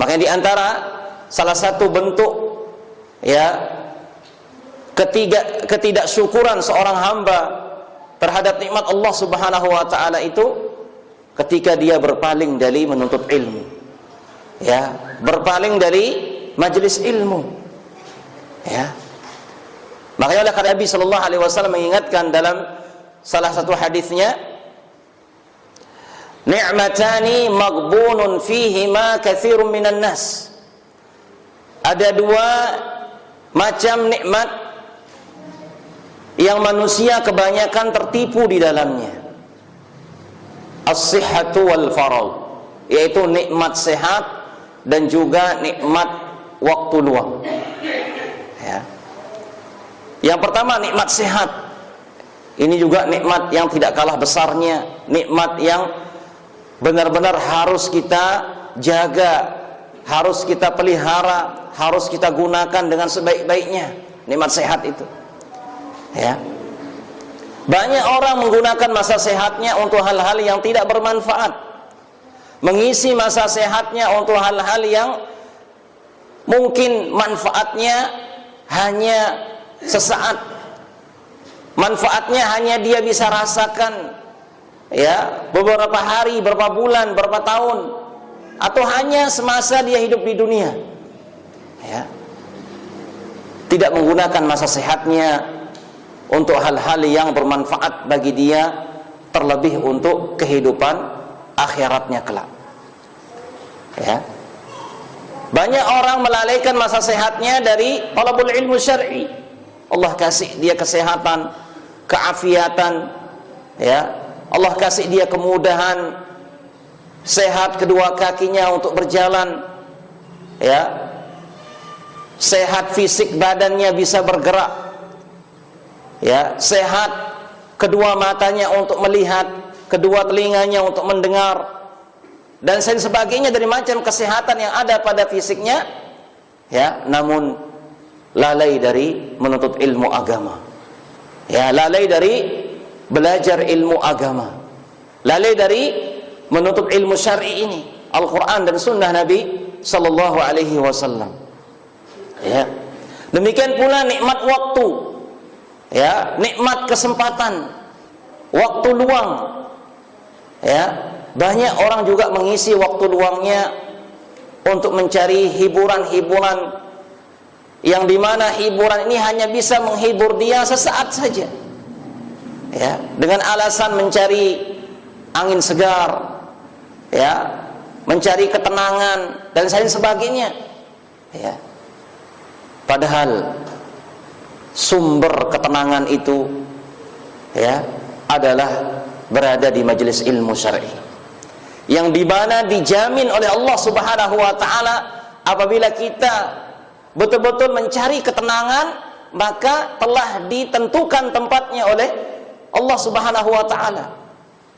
Makanya di antara salah satu bentuk ya ketidaksyukuran seorang hamba terhadap nikmat Allah Subhanahu wa taala itu ketika dia berpaling dari menuntut ilmu. Ya, berpaling dari majelis ilmu. Ya. Makanya oleh karena Nabi sallallahu alaihi wasallam mengingatkan dalam salah satu hadisnya, ni'matani maghbunun fihima katsirun minan nas. Ada dua macam nikmat yang manusia kebanyakan tertipu di dalamnya. As-sihhatu wal faragh, yaitu nikmat sehat dan juga nikmat waktu luang. Ya. Yang pertama nikmat sehat. Ini juga nikmat yang tidak kalah besarnya, nikmat yang benar-benar harus kita jaga, harus kita pelihara, harus kita gunakan dengan sebaik-baiknya. Nikmat sehat itu. Ya. Banyak orang menggunakan masa sehatnya untuk hal-hal yang tidak bermanfaat. Mengisi masa sehatnya untuk hal-hal yang mungkin manfaatnya hanya sesaat. Manfaatnya hanya dia bisa rasakan ya beberapa hari, beberapa bulan, beberapa tahun, atau hanya semasa dia hidup di dunia. Ya. Tidak menggunakan masa sehatnya untuk hal-hal yang bermanfaat bagi dia, terlebih untuk kehidupan akhiratnya kelak. Ya. Banyak orang melalaikan masa sehatnya dari talabul ilmu syar'i. Allah kasih dia kesehatan, keafiatan, ya. Allah kasih dia kemudahan, sehat kedua kakinya untuk berjalan, ya. Sehat fisik badannya bisa bergerak, ya. Sehat kedua matanya untuk melihat, kedua telinganya untuk mendengar, dan sebagainya dari macam kesehatan yang ada pada fisiknya, ya. Namun lalai dari menuntut ilmu agama, ya, lalai dari belajar ilmu agama, lalai dari menuntut ilmu syar'i ini, Al-Quran dan Sunnah Nabi Sallallahu Alaihi Wasallam. Ya, demikian pula nikmat waktu, ya, nikmat kesempatan, waktu luang, ya. Banyak orang juga mengisi waktu luangnya untuk mencari hiburan-hiburan yang dimana hiburan ini hanya bisa menghibur dia sesaat saja, ya, dengan alasan mencari angin segar, ya, mencari ketenangan dan sebagainya, ya. Padahal sumber ketenangan itu, ya, adalah berada di majelis ilmu syar'i, yang dimana dijamin oleh Allah Subhanahu wa taala apabila kita betul-betul mencari ketenangan, maka telah ditentukan tempatnya oleh Allah Subhanahu wa taala,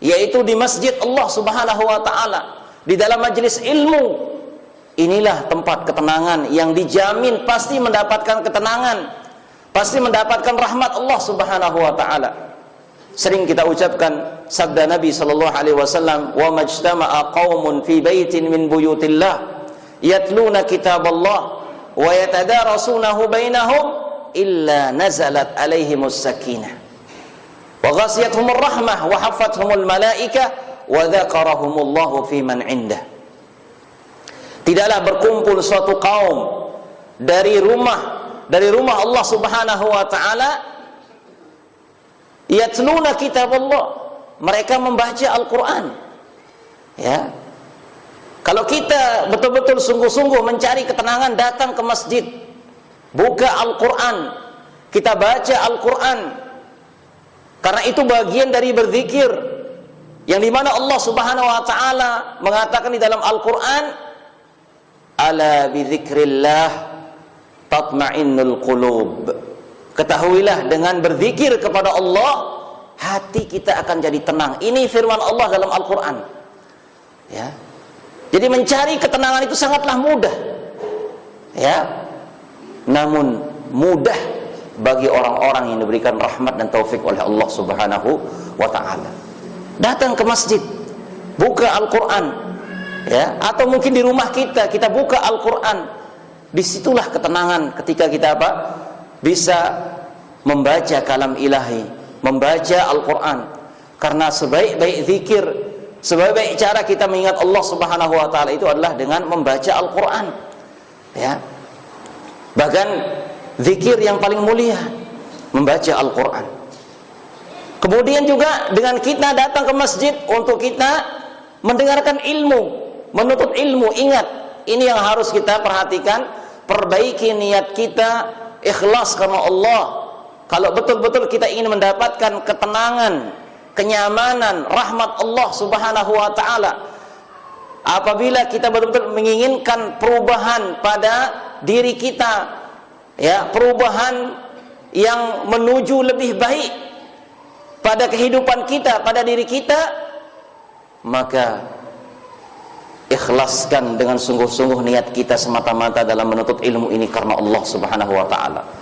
yaitu di masjid Allah Subhanahu wa taala, di dalam majelis ilmu. Inilah tempat ketenangan yang dijamin pasti mendapatkan ketenangan, pasti mendapatkan rahmat Allah Subhanahu wa taala. Sering kita ucapkan sabda Nabi sallallahu alaihi wasallam, "Wa majtama'a qaumun fi baitin min buyutillah yatluna kitaballah wa yatadarasunahu bainahum illa nazalat alaihimus sakinah wa ghasiyatuhumur rahmah wa haffathumul malaikah wa dzakarahumullahu fi man indah." Tidaklah berkumpul suatu kaum dari rumah Allah Subhanahu wa taala, yatluna kitaballah, mereka membaca Al-Qur'an. Ya. Kalau kita betul-betul sungguh-sungguh mencari ketenangan, datang ke masjid, buka Al-Quran, kita baca Al-Quran, karena itu bagian dari berzikir, yang dimana Allah Subhanahu wa ta'ala mengatakan di dalam Al-Quran, ala bidzikrillah tatma'innul qulub, ketahuilah dengan berzikir kepada Allah, hati kita akan jadi tenang. Ini firman Allah dalam Al-Quran, ya. Jadi mencari ketenangan itu sangatlah mudah, ya. Namun mudah bagi orang-orang yang diberikan rahmat dan taufik oleh Allah Subhanahu wa ta'ala. Datang ke masjid, buka Al-Quran, ya, atau mungkin di rumah kita buka Al-Quran, disitulah ketenangan ketika kita apa? Bisa membaca kalam ilahi, membaca Al-Quran. Karena sebaik-baik zikir, sebaik-baik cara kita mengingat Allah Subhanahu wa taala itu adalah dengan membaca Al-Quran. Ya. Bahkan zikir yang paling mulia membaca Al-Quran. Kemudian juga dengan kita datang ke masjid untuk kita mendengarkan ilmu, menuntut ilmu. Ingat, ini yang harus kita perhatikan, perbaiki niat kita, ikhlas karena Allah. Kalau betul-betul kita ingin mendapatkan ketenangan, kenyamanan, rahmat Allah Subhanahu wa taala, apabila kita betul-betul menginginkan perubahan pada diri kita, ya, perubahan yang menuju lebih baik pada kehidupan kita, pada diri kita, maka ikhlaskan dengan sungguh-sungguh niat kita semata-mata dalam menuntut ilmu ini karena Allah Subhanahu wa taala.